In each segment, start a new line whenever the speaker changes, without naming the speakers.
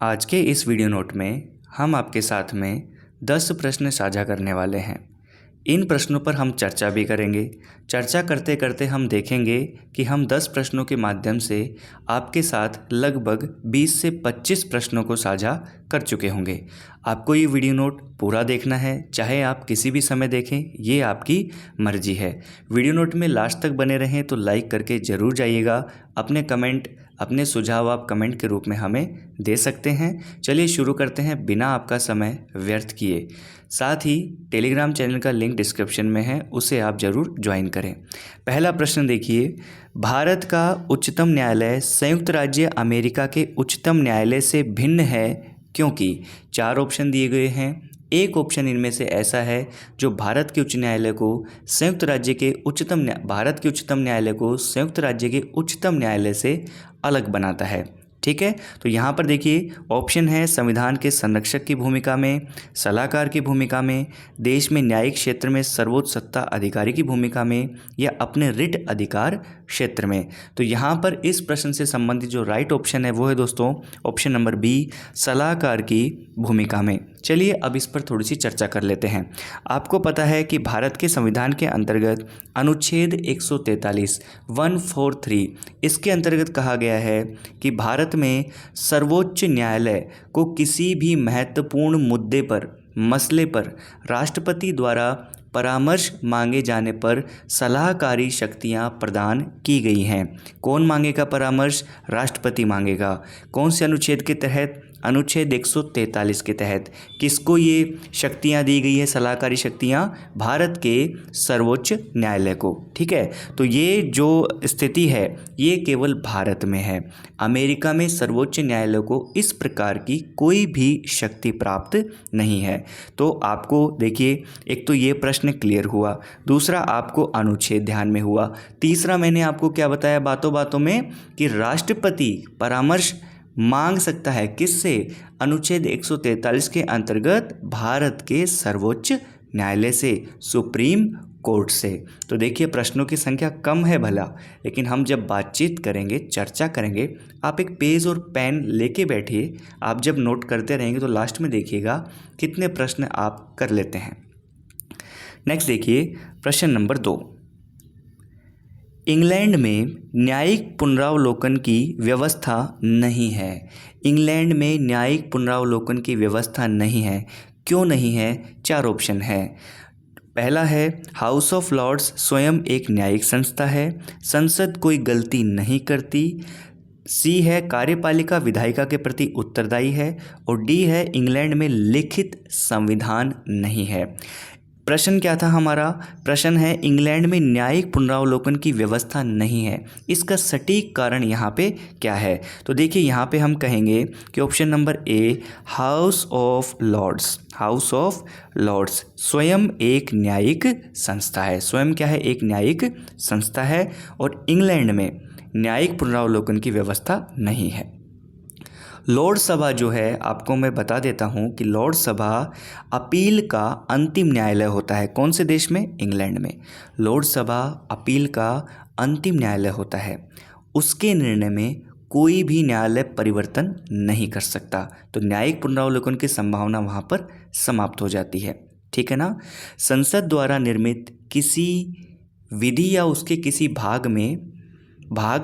आज के इस वीडियो नोट में हम आपके साथ में 10 प्रश्न साझा करने वाले हैं। इन प्रश्नों पर हम चर्चा भी करेंगे। चर्चा करते करते हम देखेंगे कि हम 10 प्रश्नों के माध्यम से आपके साथ लगभग 20 से 25 प्रश्नों को साझा कर चुके होंगे। आपको ये वीडियो नोट पूरा देखना है, चाहे आप किसी भी समय देखें, ये आपकी मर्जी है। वीडियो नोट में लास्ट तक बने रहें तो लाइक करके ज़रूर जाइएगा। अपने सुझाव आप कमेंट के रूप में हमें दे सकते हैं। चलिए शुरू करते हैं बिना आपका समय व्यर्थ किए। साथ ही टेलीग्राम चैनल का लिंक डिस्क्रिप्शन में है, उसे आप ज़रूर ज्वाइन करें। पहला प्रश्न देखिए, भारत का उच्चतम न्यायालय संयुक्त राज्य अमेरिका के उच्चतम न्यायालय से भिन्न है क्योंकि 4 ऑप्शन दिए गए हैं। एक ऑप्शन इनमें से ऐसा है जो भारत के उच्च न्यायालय को संयुक्त राज्य के उच्चतम न्यायालय को संयुक्त राज्य के उच्चतम न्यायालय से अलग बनाता है। ठीक है, तो यहाँ पर देखिए ऑप्शन है संविधान के संरक्षक की भूमिका में, सलाहकार की भूमिका में, देश में न्यायिक क्षेत्र में सर्वोच्च सत्ता अधिकारी की भूमिका में, या अपने रिट अधिकार क्षेत्र में। तो यहाँ पर इस प्रश्न से संबंधित जो राइट ऑप्शन है वो है दोस्तों ऑप्शन नंबर बी, सलाहकार की भूमिका में। चलिए अब इस पर थोड़ी सी चर्चा कर लेते हैं। आपको पता है कि भारत के संविधान के अंतर्गत अनुच्छेद 143 इसके अंतर्गत कहा गया है कि भारत में सर्वोच्च न्यायालय को किसी भी महत्वपूर्ण मसले पर राष्ट्रपति द्वारा परामर्श मांगे जाने पर सलाहकारी शक्तियां प्रदान की गई हैं। कौन मांगेगा परामर्श? राष्ट्रपति मांगेगा। कौन से अनुच्छेद के तहत? अनुच्छेद 143 के तहत। किसको ये शक्तियां दी गई है, सलाहकारी शक्तियां? भारत के सर्वोच्च न्यायालय को। ठीक है, तो ये जो स्थिति है ये केवल भारत में है। अमेरिका में सर्वोच्च न्यायालय को इस प्रकार की कोई भी शक्ति प्राप्त नहीं है। तो आपको देखिए, एक तो ये प्रश्न क्लियर हुआ, दूसरा आपको अनुच्छेद ध्यान में हुआ, तीसरा मैंने आपको क्या बताया बातों बातों में कि राष्ट्रपति परामर्श मांग सकता है किससे? अनुच्छेद 143 के अंतर्गत भारत के सर्वोच्च न्यायालय से, सुप्रीम कोर्ट से। तो देखिए प्रश्नों की संख्या कम है भला, लेकिन हम जब बातचीत करेंगे, चर्चा करेंगे, आप एक पेज और पेन लेके बैठिए। आप जब नोट करते रहेंगे तो लास्ट में देखिएगा कितने प्रश्न आप कर लेते हैं। नेक्स्ट देखिए प्रश्न नंबर 2, इंग्लैंड में न्यायिक पुनरावलोकन की व्यवस्था नहीं है। इंग्लैंड में न्यायिक पुनरावलोकन की व्यवस्था नहीं है। क्यों नहीं है? 4 ऑप्शन है। पहला है हाउस ऑफ लॉर्ड्स स्वयं एक न्यायिक संस्था है, संसद कोई गलती नहीं करती, सी है कार्यपालिका विधायिका के प्रति उत्तरदायी है, और डी है इंग्लैंड में लिखित संविधान नहीं है। प्रश्न क्या था हमारा? प्रश्न है इंग्लैंड में न्यायिक पुनरावलोकन की व्यवस्था नहीं है। इसका सटीक कारण यहाँ पे क्या है? तो देखिए यहाँ पे हम कहेंगे कि option number A, House of Lords स्वयं एक न्यायिक संस्था है। स्वयं क्या है? एक न्यायिक संस्था है, और इंग्लैंड में न्यायिक पुनरावलोकन की व्यवस्था नहीं है। लॉर्ड सभा जो है, आपको मैं बता देता हूँ कि लॉर्ड सभा अपील का अंतिम न्यायालय होता है। कौन से देश में? इंग्लैंड में। लॉर्ड सभा अपील का अंतिम न्यायालय होता है। उसके निर्णय में कोई भी न्यायालय परिवर्तन नहीं कर सकता। तो न्यायिक पुनरावलोकन की संभावना वहाँ पर समाप्त हो जाती है। ठीक है ना? संसद द्वारा निर्मित किसी विधि या उसके किसी भाग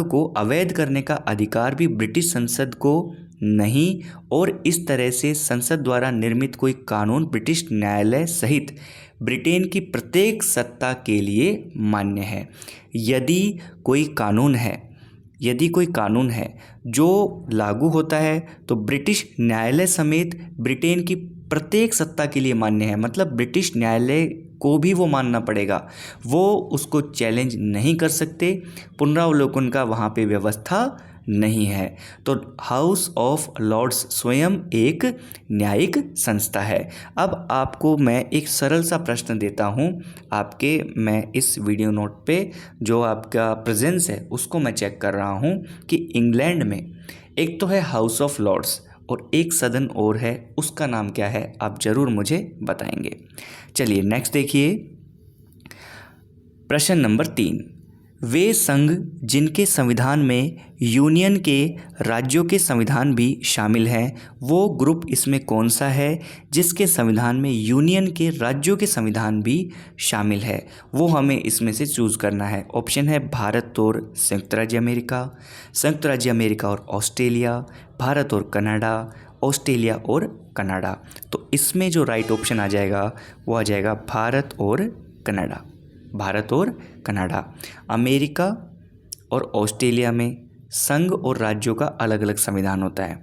को अवैध करने का अधिकार भी ब्रिटिश संसद को नहीं, और इस तरह से संसद द्वारा निर्मित कोई कानून ब्रिटिश न्यायालय सहित ब्रिटेन की प्रत्येक सत्ता के लिए मान्य है। यदि कोई कानून है जो लागू होता है तो ब्रिटिश न्यायालय समेत ब्रिटेन की प्रत्येक सत्ता के लिए मान्य है। मतलब ब्रिटिश न्यायालय को भी वो मानना पड़ेगा, वो उसको चैलेंज नहीं कर सकते। पुनरावलोकन का वहाँ पे व्यवस्था नहीं है। तो हाउस ऑफ लॉर्ड्स स्वयं एक न्यायिक संस्था है। अब आपको मैं एक सरल सा प्रश्न देता हूँ मैं इस वीडियो नोट पे जो आपका प्रेजेंस है उसको मैं चेक कर रहा हूँ कि इंग्लैंड में एक तो है हाउस ऑफ लॉर्ड्स और एक सदन और है, उसका नाम क्या है? आप ज़रूर मुझे बताएंगे। चलिए नेक्स्ट देखिए प्रश्न नंबर 3, वे संघ जिनके संविधान में यूनियन के राज्यों के संविधान भी शामिल हैं, वो ग्रुप इसमें कौन सा है जिसके संविधान में यूनियन के राज्यों के संविधान भी शामिल है, वो हमें इसमें से चूज़ करना है। ऑप्शन है भारत और संयुक्त राज्य अमेरिका, संयुक्त राज्य अमेरिका और ऑस्ट्रेलिया, भारत और कनाडा, ऑस्ट्रेलिया और कनाडा। तो इसमें जो राइट ऑप्शन आ जाएगा वो आ जाएगा भारत और कनाडा। भारत और कनाडा। अमेरिका और ऑस्ट्रेलिया में संघ और राज्यों का अलग अलग संविधान होता है,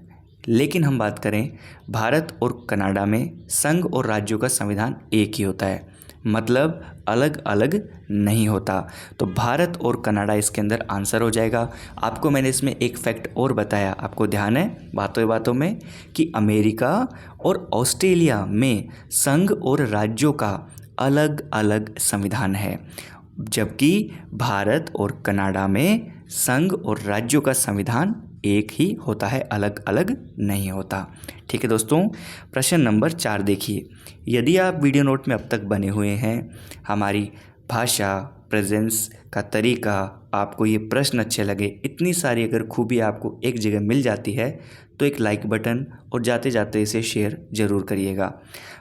लेकिन हम बात करें भारत और कनाडा में संघ और राज्यों का संविधान एक ही होता है, मतलब अलग अलग नहीं होता। तो भारत और कनाडा इसके अंदर आंसर हो जाएगा। आपको मैंने इसमें एक फैक्ट और बताया, आपको ध्यान है बातों बातों में, कि अमेरिका और ऑस्ट्रेलिया में संघ और राज्यों का अलग अलग संविधान है, जबकि भारत और कनाडा में संघ और राज्यों का संविधान एक ही होता है, अलग अलग नहीं होता। ठीक है दोस्तों, प्रश्न नंबर 4 देखिए। यदि आप वीडियो नोट में अब तक बने हुए हैं, हमारी भाषा, प्रेजेंस का तरीका, आपको ये प्रश्न अच्छे लगे, इतनी सारी अगर खूबी आपको एक जगह मिल जाती है तो एक लाइक बटन और जाते जाते इसे शेयर ज़रूर करिएगा।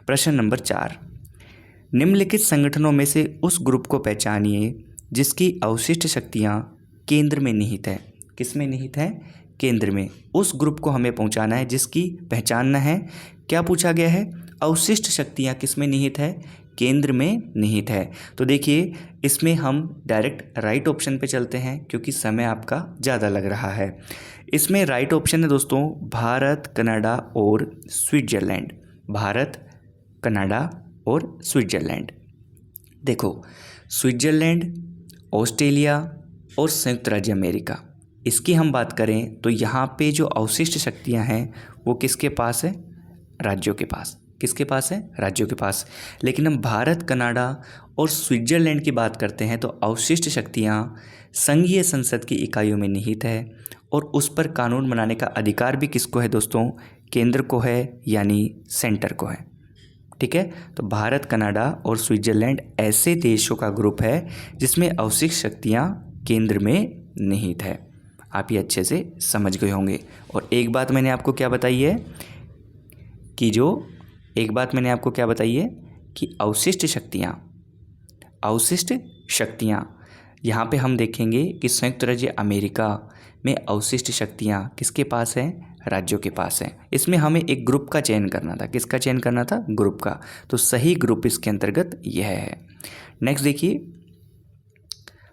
प्रश्न नंबर 4, निम्नलिखित संगठनों में से उस ग्रुप को पहचानिए जिसकी अवशिष्ट शक्तियाँ केंद्र में निहित है। किस में निहित है? केंद्र में। उस ग्रुप को हमें पहुंचाना है जिसकी पहचानना है। क्या पूछा गया है? अवशिष्ट शक्तियाँ किस में निहित है? केंद्र में निहित है। तो देखिए, इसमें हम डायरेक्ट राइट ऑप्शन पे चलते हैं क्योंकि समय आपका ज़्यादा लग रहा है। इसमें राइट ऑप्शन है दोस्तों भारत, कनाडा और स्विट्ज़रलैंड। भारत, कनाडा और स्विट्ज़रलैंड। देखो, स्विट्ज़रलैंड, ऑस्ट्रेलिया और संयुक्त राज्य अमेरिका, इसकी हम बात करें तो यहाँ पे जो अवशिष्ट शक्तियाँ हैं वो किसके पास है? राज्यों के पास। किसके पास है? राज्यों के पास। लेकिन हम भारत, कनाडा और स्विट्ज़रलैंड की बात करते हैं तो अवशिष्ट शक्तियाँ संघीय संसद की इकाइयों में निहित है और उस पर कानून बनाने का अधिकार भी किसको है दोस्तों? केंद्र को है, यानी सेंटर को है। ठीक है, तो भारत, कनाडा और स्विट्ज़रलैंड ऐसे देशों का ग्रुप है जिसमें अवशिष्ट शक्तियाँ केंद्र में निहित है। आप ये अच्छे से समझ गए होंगे। और एक बात मैंने आपको क्या बताई है कि अवशिष्ट शक्तियाँ यहाँ पे हम देखेंगे कि संयुक्त राज्य अमेरिका में अवशिष्ट शक्तियाँ किसके पास हैं? राज्यों के पास है। इसमें हमें एक ग्रुप का चयन करना था। किसका चयन करना था? ग्रुप का। तो सही ग्रुप इसके अंतर्गत यह है। नेक्स्ट देखिए,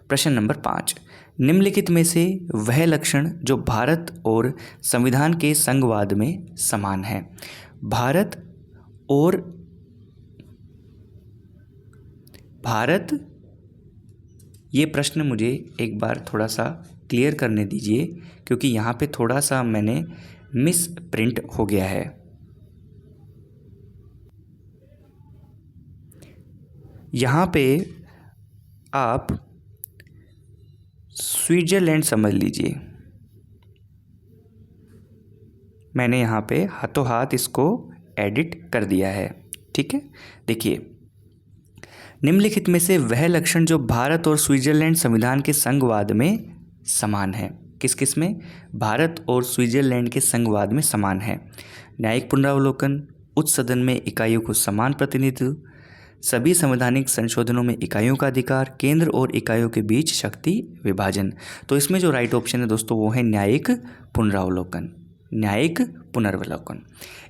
प्रश्न नंबर 5, निम्नलिखित में से वह लक्षण जो भारत और संविधान के संघवाद में समान है। ये प्रश्न मुझे एक बार थोड़ा सा क्लियर करने दीजिए क्योंकि यहाँ पे थोड़ा सा मैंने मिस प्रिंट हो गया है। यहाँ पे आप स्विट्ज़रलैंड समझ लीजिए। मैंने यहाँ पे हाथों हाथ इसको एडिट कर दिया है। ठीक है, देखिए, निम्नलिखित में से वह लक्षण जो भारत और स्विट्ज़रलैंड संविधान के संघवाद में समान है। किस किस में? भारत और स्विट्ज़रलैंड के संघवाद में समान है। न्यायिक पुनरावलोकन, उच्च सदन में इकाइयों को समान प्रतिनिधित्व, सभी संवैधानिक संशोधनों में इकाइयों का अधिकार, केंद्र और इकाइयों के बीच शक्ति विभाजन। तो इसमें जो राइट ऑप्शन है दोस्तों वो है न्यायिक पुनरावलोकन।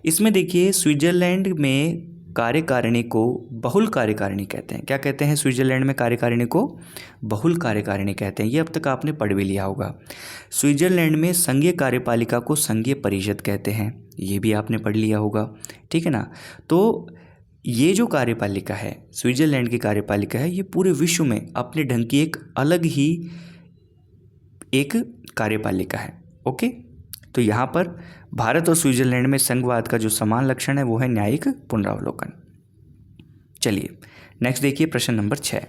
इसमें देखिए, स्विट्ज़रलैंड में कार्यकारिणी को बहुल कार्यकारिणी कहते हैं। क्या कहते हैं? स्विट्ज़रलैंड में कार्यकारिणी को बहुल कार्यकारिणी कहते हैं। ये अब तक आपने पढ़ भी लिया होगा। स्विट्ज़रलैंड में संघीय कार्यपालिका को संघीय परिषद कहते हैं। ये भी आपने पढ़ लिया होगा। ठीक है ना? तो ये जो कार्यपालिका है, स्विट्ज़रलैंड की कार्यपालिका है, ये पूरे विश्व में अपने ढंग की एक अलग ही एक कार्यपालिका है। ओके, तो यहाँ पर भारत और स्विट्ज़रलैंड में संघवाद का जो समान लक्षण है वो है न्यायिक पुनरावलोकन। चलिए नेक्स्ट देखिए, प्रश्न नंबर 6,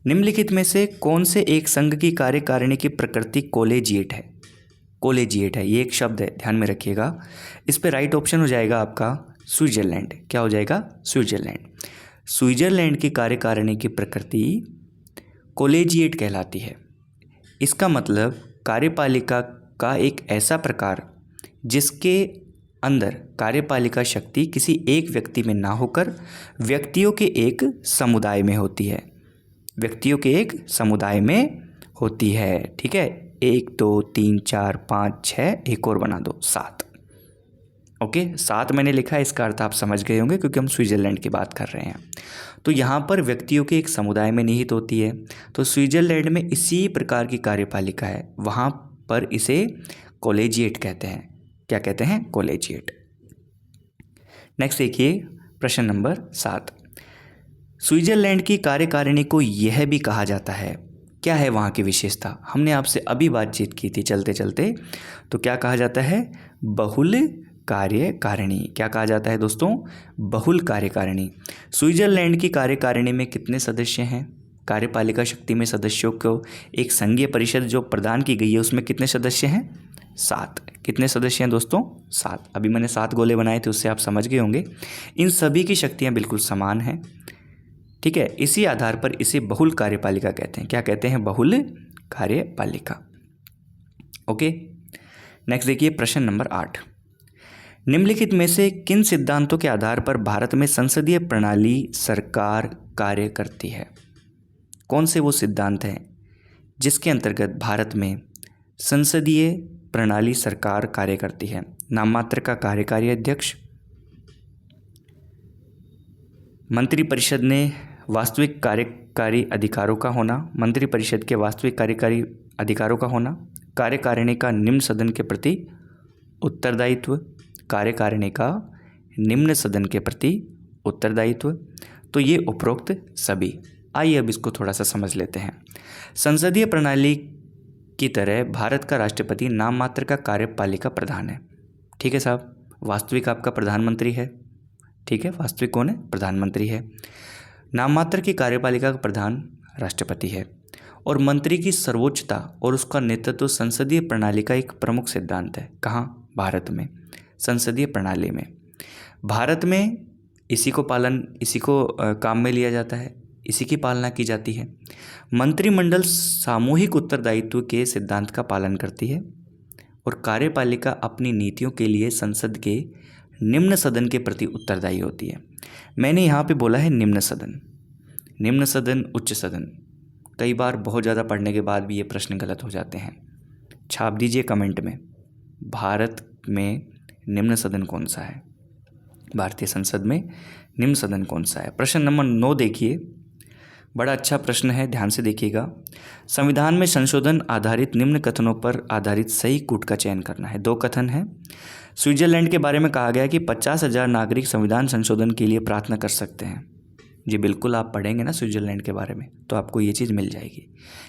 निम्नलिखित में से कौन से एक संघ की कार्यकारिणी की प्रकृति कोलेजिएट है? कोलेजिएट है, ये एक शब्द है, ध्यान में रखिएगा। इस पे राइट ऑप्शन हो जाएगा आपका स्विट्ज़रलैंड। क्या हो जाएगा? स्विट्ज़रलैंड की कार्यकारिणी की प्रकृति कॉलेजिएट कहलाती है। इसका मतलब कार्यपालिका का एक ऐसा प्रकार जिसके अंदर कार्यपालिका शक्ति किसी एक व्यक्ति में ना होकर व्यक्तियों के एक समुदाय में होती है, व्यक्तियों के एक समुदाय में होती है। ठीक है, 1 2 3 4 5 6, एक और बना दो 7। ओके, 7 मैंने लिखा है, इसका अर्थ आप समझ गए होंगे क्योंकि हम स्विट्ज़रलैंड की बात कर रहे हैं। तो यहाँ पर व्यक्तियों के एक समुदाय में निहित होती है। तो स्विट्ज़रलैंड में इसी प्रकार की कार्यपालिका है, वहाँ पर इसे कॉलेजिएट कहते हैं। क्या कहते हैं? कॉलेजिएट। नेक्स्ट देखिए प्रश्न नंबर 7। स्विट्ज़रलैंड की कार्यकारिणी को यह भी कहा जाता है, क्या है वहाँ की विशेषता? हमने आपसे अभी बातचीत की थी चलते चलते। तो क्या कहा जाता है? बहुल कार्यकारिणी। क्या कहा जाता है दोस्तों? बहुल कार्यकारिणी। स्विट्ज़रलैंड की कार्यकारिणी में कितने सदस्य हैं? कार्यपालिका शक्ति में सदस्यों को एक संघीय परिषद जो प्रदान की गई है उसमें कितने सदस्य हैं? 7। कितने सदस्य हैं दोस्तों? 7। अभी मैंने 7 गोले बनाए थे, उससे आप समझ गए होंगे। इन सभी की शक्तियाँ बिल्कुल समान हैं। ठीक है, इसी आधार पर इसे बहुल कार्यपालिका कहते हैं। क्या कहते हैं? बहुल कार्यपालिका। ओके, नेक्स्ट देखिए प्रश्न नंबर 8। निम्नलिखित में से किन सिद्धांतों के आधार पर भारत में संसदीय प्रणाली सरकार कार्य करती है? कौन से वो सिद्धांत हैं जिसके अंतर्गत भारत में संसदीय प्रणाली सरकार कार्य करती है? नाम मात्र का कार्यकारी अध्यक्ष, मंत्रिपरिषद ने वास्तविक कार्यकारी अधिकारों का होना, मंत्रिपरिषद के वास्तविक कार्यकारी अधिकारों का होना, कार्यकारिणी का निम्न सदन के प्रति उत्तरदायित्व, कार्यकारिणी का निम्न सदन के प्रति उत्तरदायित्व। तो ये उपरोक्त सभी। आइए अब इसको थोड़ा सा समझ लेते हैं। संसदीय प्रणाली की तरह भारत का राष्ट्रपति नाम मात्र का कार्यपालिका प्रधान है। ठीक है साहब, वास्तविक आपका प्रधानमंत्री है। ठीक है, वास्तविक कौन है? प्रधानमंत्री है। नाम मात्र की कार्यपालिका का प्रधान राष्ट्रपति है। और मंत्री की सर्वोच्चता और उसका नेतृत्व संसदीय प्रणाली का एक प्रमुख सिद्धांत है। कहाँ? भारत में संसदीय प्रणाली में। भारत में इसी को काम में लिया जाता है, इसी की पालना की जाती है। मंत्रिमंडल सामूहिक उत्तरदायित्व के सिद्धांत का पालन करती है और कार्यपालिका अपनी नीतियों के लिए संसद के निम्न सदन के प्रति उत्तरदायी होती है। मैंने यहाँ पे बोला है निम्न सदन, निम्न सदन, उच्च सदन। कई बार बहुत ज़्यादा पढ़ने के बाद भी ये प्रश्न गलत हो जाते हैं। छाप दीजिए कमेंट में, भारत में निम्न सदन कौन सा है? भारतीय संसद में निम्न सदन कौन सा है? प्रश्न नंबर 9 देखिए, बड़ा अच्छा प्रश्न है, ध्यान से देखिएगा। संविधान में संशोधन आधारित निम्न कथनों पर आधारित सही कूट का चयन करना है। 2 कथन है। स्विट्ज़रलैंड के बारे में कहा गया कि 50,000 नागरिक संविधान संशोधन के लिए प्रार्थना कर सकते हैं। जी बिल्कुल, आप पढ़ेंगे ना स्विट्ज़रलैंड के बारे में तो आपको ये चीज़ मिल जाएगी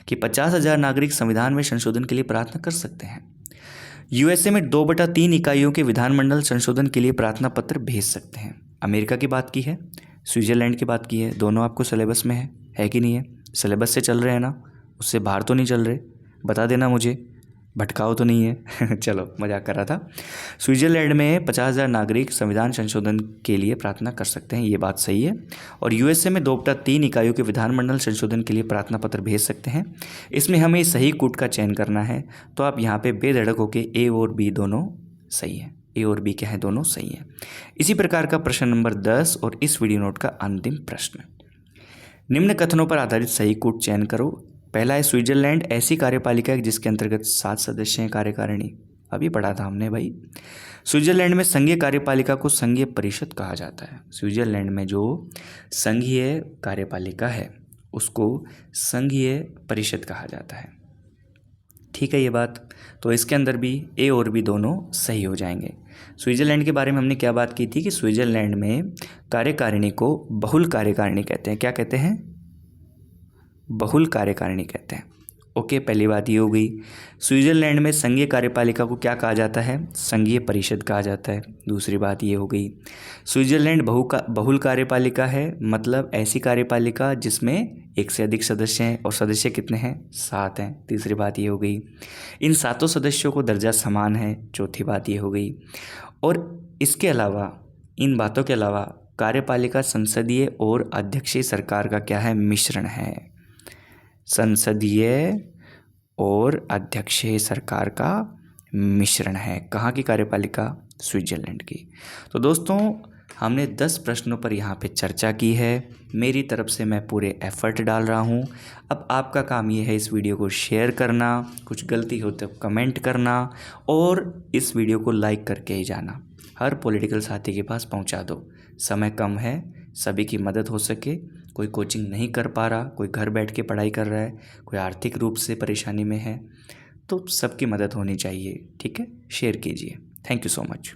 कि 50,000 नागरिक संविधान में संशोधन के लिए प्रार्थना कर सकते हैं। यूएसए में 2/3 इकाइयों के विधानमंडल संशोधन के लिए प्रार्थना पत्र भेज सकते हैं। अमेरिका की बात की है, स्विट्ज़रलैंड की बात की है। दोनों आपको सिलेबस में है कि नहीं है? सिलेबस से चल रहे हैं ना, उससे बाहर तो नहीं चल रहे? बता देना मुझे, भटकाओ तो नहीं है। चलो, मजाक कर रहा था। स्विट्ज़रलैंड में 50,000 नागरिक संविधान संशोधन के लिए प्रार्थना कर सकते हैं, ये बात सही है। और यूएसए में 2/3 इकाइयों के विधानमंडल संशोधन के लिए प्रार्थना पत्र भेज सकते हैं। इसमें हमें सही कूट का चयन करना है, तो आप यहाँ पे बेधड़क होकर ए और बी दोनों सही है। ए और बी क्या है? दोनों सही है। इसी प्रकार का प्रश्न नंबर 10 और इस वीडियो नोट का अंतिम प्रश्न। निम्न कथनों पर आधारित सही कूट चयन करो। पहला है, स्विट्ज़रलैंड ऐसी कार्यपालिका है जिसके अंतर्गत 7 सदस्य हैं कार्यकारिणी। अभी पढ़ा था हमने भाई। स्विट्ज़रलैंड में संघीय कार्यपालिका को संघीय परिषद कहा जाता है। स्विट्ज़रलैंड में जो संघीय कार्यपालिका है उसको संघीय परिषद कहा जाता है। ठीक है ये बात। तो इसके अंदर भी ए और बी दोनों सही हो जाएंगे। स्विट्ज़रलैंड के बारे में हमने क्या बात की थी कि स्विट्ज़रलैंड में कार्यकारिणी को बहुल कार्यकारिणी कहते हैं। क्या कहते हैं? बहुल कार्यकारिणी कहते हैं। ओके, पहली बात ये हो गई। स्विट्ज़रलैंड में संघीय कार्यपालिका को क्या कहा जाता है? संघीय परिषद कहा जाता है। दूसरी बात ये हो गई, स्विट्ज़रलैंड बहुल कार्यपालिका है, मतलब ऐसी कार्यपालिका जिसमें 1 से अधिक सदस्य हैं और सदस्य कितने हैं? 7 हैं। तीसरी बात ये हो गई, इन 7 सदस्यों को दर्जा समान है। चौथी बात ये हो गई। और इसके अलावा, इन बातों के अलावा, कार्यपालिका संसदीय और अध्यक्षीय सरकार का क्या है? मिश्रण है। संसदीय और अध्यक्षीय सरकार का मिश्रण है। कहाँ की कार्यपालिका? स्विट्जरलैंड की। तो दोस्तों हमने 10 प्रश्नों पर यहाँ पे चर्चा की है। मेरी तरफ से मैं पूरे एफर्ट डाल रहा हूँ। अब आपका काम ये है इस वीडियो को शेयर करना, कुछ गलती हो तो कमेंट करना और इस वीडियो को लाइक करके ही जाना। हर पॉलिटिकल साथी के पास पहुँचा दो। समय कम है, सभी की मदद हो सके। कोई कोचिंग नहीं कर पा रहा, कोई घर बैठ के पढ़ाई कर रहा है, कोई आर्थिक रूप से परेशानी में है, तो सबकी मदद होनी चाहिए। ठीक है, शेयर कीजिए। Thank you so much.